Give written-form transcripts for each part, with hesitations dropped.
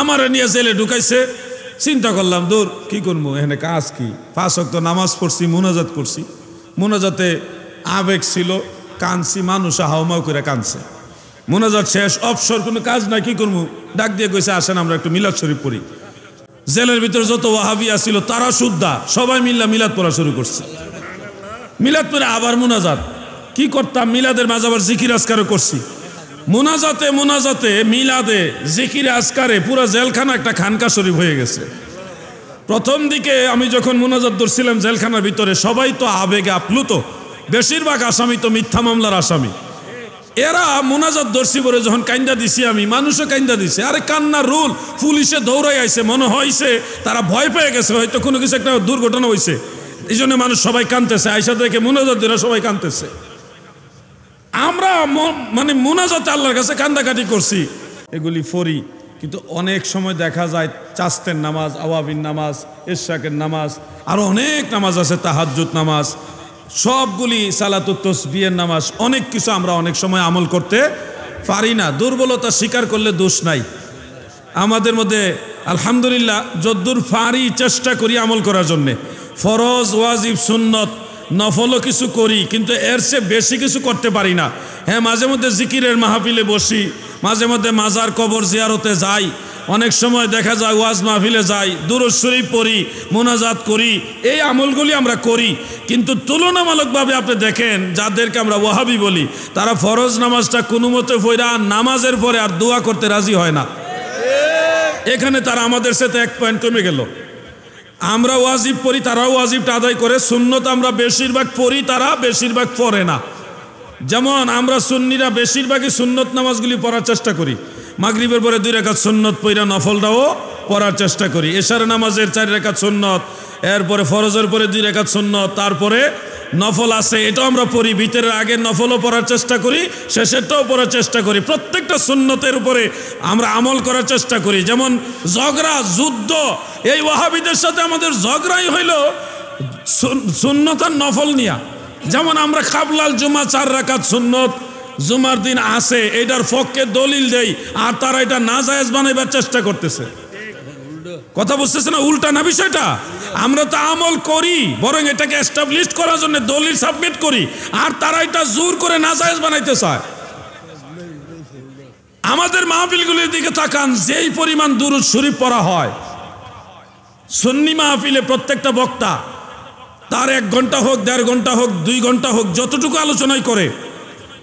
আমারে নিয়ে জেলে ঢুকাইছে। চিন্তা করলাম দূর কি করবো, এখানে কাজ কি? 5 ওয়াক্ত নামাজ পড়ছি, মুনাজাত করছি, মুনাজাতে আবেগ ছিল, কাঁদছি, মানুষ হাউমাউ করে কাঁদছে। মুনাজাত শেষ, অবসর, কোনো কাজ নাই, কি করবো? ডাক দিয়ে কইছে আসেন আমরা একটু মিলাদ শরীফ পড়ি। জেলের ভিতরে যত ওয়াহাবিয়া ছিল তারা সুদ্ধা সবাই মিল্লা মিলাদ পড়া শুরু করছে। মিলাদ পড়ে আবার মুনাজাত। কি করতাম? মিলাদের মাঝে আবার জিকির আজকারও করছি। মুনাজাতে মুনাজাতে মিলাদে জিকির আজকারে পুরো জেলখানা একটা খানকা শরীফ হয়ে গেছে। প্রথম দিকে আমি যখন মুনাজাত ধরছিলাম জেলখানার ভিতরে, সবাই তো আবেগে আপ্লুত, বেশিরভাগ আসামি তো মিথ্যা মামলার আসামি। এরা মুনাজাত ধরছি বলে যখন কান্দা দিছি আমি, মানুষও কান্দা দিছে। আরে কান্নার রুল, পুলিশে দৌড়াই আইছে, মনে হয়েছে তারা ভয় পেয়ে গেছে, হয়তো কোনো কিছু একটা দুর্ঘটনা হয়েছে, এই জন্য মানুষ সবাই কাঁদতেছে। আইসা দেখে মুনাজাত ধরে সবাই কাঁদতেছে। আমরা মানে মুনাজাতে আল্লাহর কাছে কান্দাকাটি করছি, এগুলি ফরি। কিন্তু অনেক সময় দেখা যায় চাস্তের নামাজ, আওয়াবিন নামাজ, ইশরাকের নামাজ, আরো অনেক নামাজ আছে, তাহাজ্জুদ নামাজ, সবগুলি সালাতুত তাসবিহের নামাজ, অনেক কিছু আমরা অনেক সময় আমল করতে পারি না। দুর্বলতা স্বীকার করলে দোষ নাই আমাদের মধ্যে। আলহামদুলিল্লাহ যদ্দূর পারি চেষ্টা করি আমল করার জন্যে। ফরজ, ওয়াজিব, সুন্নত, নফলও কিছু করি, কিন্তু এর চেয়ে বেশি কিছু করতে পারি না। হ্যাঁ, মাঝে মধ্যে জিকিরের মাহফিলে বসি, মাঝে মধ্যে মাজার কবর জিয়ারতে যাই, অনেক সময় দেখা যায় ওয়াজ মাহফিলে যাই, দুরূদ শরীফ পড়ি, মুনাজাত করি, এই আমলগুলি আমরা করি। কিন্তু তুলনামূলকভাবে আপনি দেখেন যাদেরকে আমরা ওয়াহাবি বলি, তারা ফরজ নামাজটা কোনো মতে পড়া নামাজের পরে আর দোয়া করতে রাজি হয় না। এখানে তারা আমাদের সাথে 1 পয়েন্ট কমে গেল। আমরা ওয়াজিব পড়ি, তারাও ওয়াজিবটা আদায় করে। সুন্নত আমরা বেশিরভাগ পড়ি, তারা বেশিরভাগ পড়ে না। যেমন আমরা সুন্নিরা বেশিরভাগই সুন্নত নামাজগুলি পড়ার চেষ্টা করি। মাগরিবের পরে 2 রাকাত সুন্নত পড়া নফলটাও পড়ার চেষ্টা করি। এশার নামাজের 4 রাকাত সুন্নত, এরপরে ফরজের পরে 2 রাকাত সুন্নত, তারপরে নফল আছে, এটাও আমরা পড়ি। ভিতরের আগে নফলও পড়ার চেষ্টা করি, শেষেরটাও পড়ার চেষ্টা করি। প্রত্যেকটা সুন্নতের উপরে আমরা আমল করার চেষ্টা করি। যেমন ঝগড়া, যুদ্ধ, এই ওয়াহাবিদের সাথে আমাদের ঝগড়াই হইল সুন্নত আর নফল নিয়া। যেমন আমরা কাবলাল জুমা 4 রাকাত সুন্নত জুমার দিন আছে, এটার পক্ষে দলিল দেই, আর তারা এটা নাজায়েজ বানাইবার চেষ্টা করতেছে। কথা বুঝতেছে না? উল্টা না বিষয়টা। আমরা তো আমল করি, বরং এটাকে এস্টাবলিশ করার জন্য দলিল সাবমিট করি, আর তারা এটা জোর করে নাজায়েজ বানাইতে চায়। আমাদের মাহফিলগুলির দিকে তাকান, যেই পরিমাণ দুরূদ শরীফ পড়া হয় সুন্নি মাহফিলে, প্রত্যেকটা বক্তা তার 1 ঘন্টা হোক, 1.5 ঘন্টা হোক, 2 ঘন্টা হোক, যতটুকু আলোচনাই করে,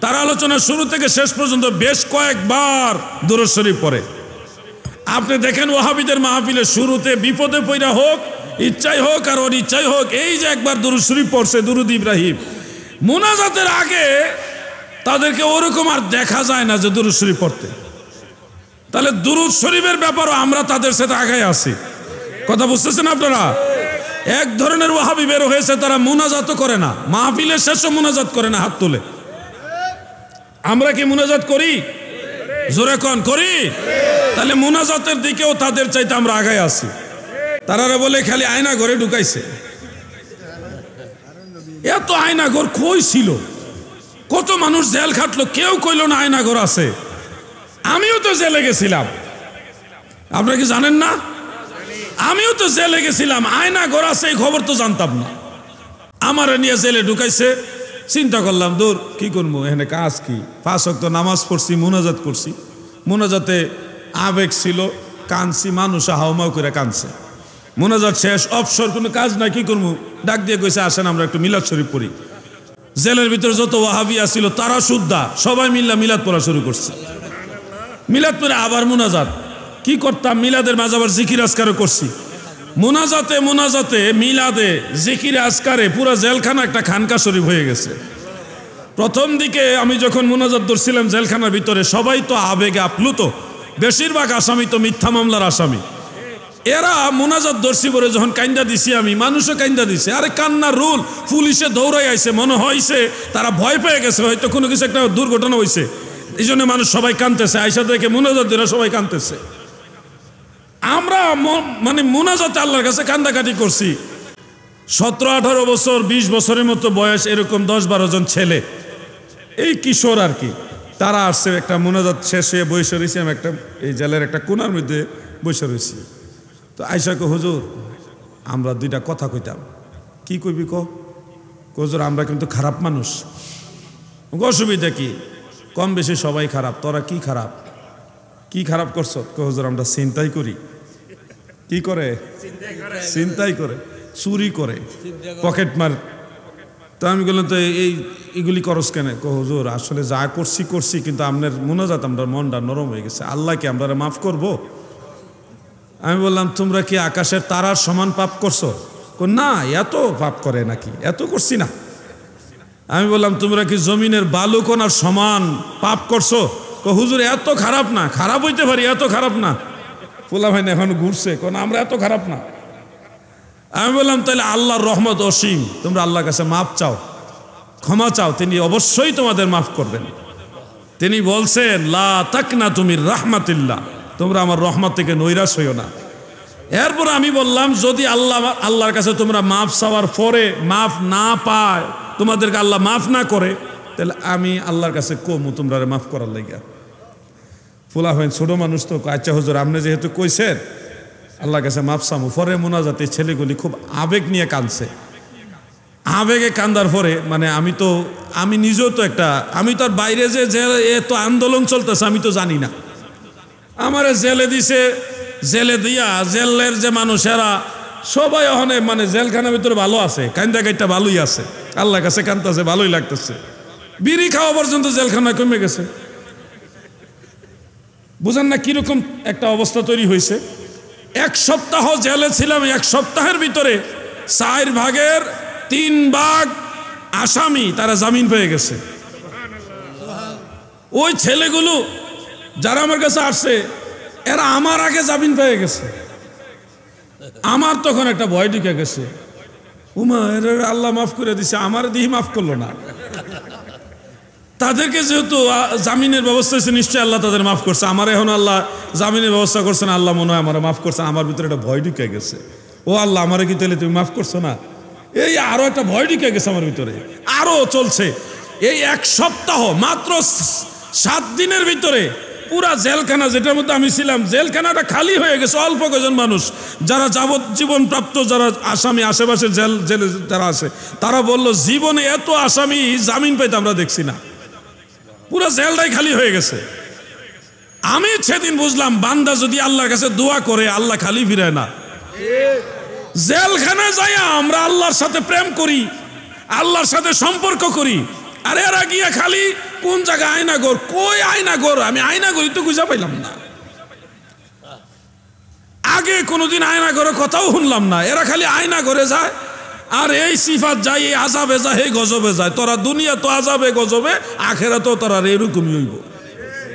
তার আলোচনা শুরু থেকে শেষ পর্যন্ত বেশ কয়েকবার দুরূদ শরীফ পড়ে। আপনি দেখেন ওয়াহাবিদের মাহফিলে শুরুতে বিপদে পইরা হোক, ইচ্ছাই হোক আর অনিচ্ছাই হোক, এই যে একবার দুরূদ শরীফ পড়ছে, দুরূদ ইব্রাহিম। মুনাজাতের আগে তাদেরকে ওরকম আর দেখা যায় না যে দুরূদ শরীফ পড়তে। তাহলে দুরূদ শরীফের ব্যাপারও আমরা তাদের সাথে আগায় আছি। কথা বুঝতেছেন আপনারা? এক ধরনের ওয়াহাবি বের হয়েছে, তারা মুনাজাতও করে না, মাহফিলের শেষও মুনাজাত করে না, হাত তুলে। আমরা কি মুনাজাত করি? জোরে কোন করি? তাহলে মুনাজাতের দিকেও তাদের চাইতে আমরা আগায় আছি। তারা বলে খালি আয়না ঘরে ঢুকাইছে। এত আয়না ঘর কই ছিল? কত মানুষ জেল খাটলো, কেউ কইল না আয়না ঘর আছে। আমিও তো জেলে গেছিলাম, আপনারা কি জানেন না? আমিও তো জেলে গেছিলাম, আয়না ঘর আছে এই খবর তো জানতাম না। আমারে নিয়ে জেলে ঢুকাইছে। চিন্তা করলাম দূর কি করবো, এখানে কাজ কি? 5 ওয়াক্ত নামাজ পড়ছি, মুনাজাত করছি, মুনাজাতে আবেগ ছিল, কাঁদছি, মানুষ হাউমাউ করে কাঁদছে। মুনাজাত শেষ, অবসর, কোনো কাজ নাই, কি করবো? ডাক দিয়ে কইছে আসেন আমরা একটু মিলাদ শরীফ পড়ি। জেলের ভিতরে যত ওয়াহাবিয়া ছিল তারা সুদ্ধা সবাই মিল্লা মিলাদ পড়া শুরু করছে। মিলাদ পড়ে আবার মুনাজাত। কি করতাম? মিলাদের মাঝে আবার জিকির আজকারও করছি। মুনাজাতে মুনাজাতে মিলাদে জিকির আজকারে পুরো জেলখানা একটা খানকা শরীফ হয়ে গেছে। প্রথম দিকে আমি যখন মুনাজাত ধরছিলাম জেলখানার ভিতরে, সবাই তো আবেগে আপ্লুত, বেশিরভাগ আসামি তো মিথ্যা মামলার আসামি। এরা মুনাজাত ধরছি বলে যখন কান্দা দিছি আমি, মানুষও কান্দা দিছে। আরে কান্নার রুল, পুলিশে দৌড়াই আইছে, মনে হয়েছে তারা ভয় পেয়ে গেছে, হয়তো কোনো কিছু একটা দুর্ঘটনা হয়েছে, এই জন্য মানুষ সবাই কাঁদতেছে। আইসা দেখে মুনাজাত ধরে সবাই কাঁদতেছে। আমরা মানে মুনাজাতে আল্লাহর কাছে কান্দাকাটি করছি। 17-18 বছর, 20 বছরের মতো বয়স, এরকম 10-12 জন ছেলে, এই কিশোর আর কি, তারা আসছে। একটা মুনাজাত শেষে বসে রয়েছি আমি একটা এই জেলের একটা কোনার মধ্যে বসে রয়েছি। তো আইসা কো হুজুর আমরা দুইটা কথা কইতাম। কি কইবি ক? হুজুর আমরা কিন্তু খারাপ মানুষ। অসুবিধা কি? কম বেশি সবাই খারাপ, তোরা কি খারাপ? কি খারাপ করছ? হুজুর আমরা চিন্তাই করি। কি করে? চিন্তাই করে, চুরি করে, পকেট মার। তো আমি বললাম তো এইগুলি করস কেন? হুজুর আসলে যা করছি কিন্তু আপনার মোনাজাত আমরা মনটা নরম হয়ে গেছে, আল্লাহ কি আমরা মাফ করব? আমি বললাম তোমরা কি আকাশের তারার সমান পাপ করছো? না, এত পাপ করে নাকি? এত করছি না। আমি বললাম তোমরা কি জমিনের বালুকণার সমান পাপ করছো? হুজুর এত খারাপ না। খারাপ হইতে পারি, এত খারাপ না। পোলা ভাই এখন ঘুরছে, কোন আমরা এত খারাপ না। আমি বললাম তাহলে আল্লাহর রহমত অসীম, তোমরা আল্লাহর কাছে মাফ চাও, ক্ষমা চাও, তিনি অবশ্যই তোমাদের মাফ করবেন। তিনি বলছেন লা তাকনাতু মির রাহমাতিল্লাহ, তোমরা আমার রহমত থেকে নৈরাশ হইও না। এরপর আমি বললাম যদি আল্লাহর কাছে তোমরা মাফ চাওয়ার পরে মাফ না পায়, তোমাদেরকে আল্লাহ মাফ না করে, তাহলে আমি আল্লাহর কাছে কমু তোমরা মাফ করার লাইগা। ফুলা হয় ছোট মানুষ তো, আচ্ছা হুজুর আপনি যেহেতু কইছেন আল্লাহর কাছে মাফ চামু। পরে মোনাজাতে ছেলেগুলি খুব আবেগ নিয়ে কাঁদছে। আবেগে কান্দার পরে মানে আমি নিজেও তো আমি তো আর বাইরে যে এত আন্দোলন চলতেছে আমি তো জানি না। আমার জেলে দিছে, জেলে দিয়া জেলের যে মানুষেরা সবাই ওখানে মানে জেলখানার ভিতরে ভালো আছে, কান্দা কাইটা ভালোই আছে, আল্লাহর কাছে কান্দতেছে, ভালোই লাগতেছে। বিড়ি খাওয়া পর্যন্ত জেলখানায় কমে গেছে। বুঝেন না কিরকম একটা অবস্থা তৈরি হয়েছে? 1 সপ্তাহ জেলে ছিলাম, 1 সপ্তাহের ভিতরে 4 ভাগের 3 ভাগ আসামি তারা জামিন পেয়ে গেছে। ওই ছেলেগুলো যারা আমার কাছে আসছে এরা আমার আগে জামিন পেয়ে গেছে। আমার তখন একটা ভয় ঢুকে গেছে, উমা এর আল্লাহ মাফ করে দিছে, আমার দিহি মাফ করলো না। তাদেরকে যেহেতু জামিনের ব্যবস্থা হয়েছে নিশ্চয়ই আল্লাহ তাদের মাফ করছে, আমার এখন আল্লাহ জামিনের ব্যবস্থা করছে না, আল্লাহ মনে হয় আমার মাফ করছে। আমার ভিতরে একটা ভয় ঢুকে গেছে, ও আল্লাহ আমারে কি তাহলে তুমি মাফ করছো না? এই আরো একটা ভয় ঢুকে গেছে আমার ভিতরে, আরো চলছে। এই 1 সপ্তাহ মাত্র 7 দিনের ভিতরে পুরা জেলখানা যেটার মধ্যে আমি ছিলাম, জেলখানাটা খালি হয়ে গেছে। অল্প কয়েকজন মানুষ যারা যাবজ্জীবন প্রাপ্ত যারা আসামি আশেপাশে জেলে যারা আছে তারা বলল জীবনে এত আসামি জামিন পাইতে আমরা দেখছি না, পুরো জেলটাই খালি হয়ে গেছে। আমি সেদিন বুঝলাম বান্দা যদি আল্লাহর কাছে দোয়া করে আল্লাহ খালি ফিরায় না। জেলখানায় যাই আমরা আল্লাহর সাথে প্রেম করি, আল্লাহর সাথে সম্পর্ক করি, আর এরা গিয়া খালি কোন জায়গায় আয়নাগর, কই আয়নাগর? আমি আয়নাগরই তো খুঁজে পাইলাম না। আগে কোনোদিন আয়নাগরের কথাও শুনলাম না, এরা খালি আয়নাগরে যায় আর এই সিফাত যায়, এই আজাবে যায়, এই গজবে যায়। তোরা দুনিয়া তো আজাবে গজবে, আখেরা তো তোরা এরকমই হইব।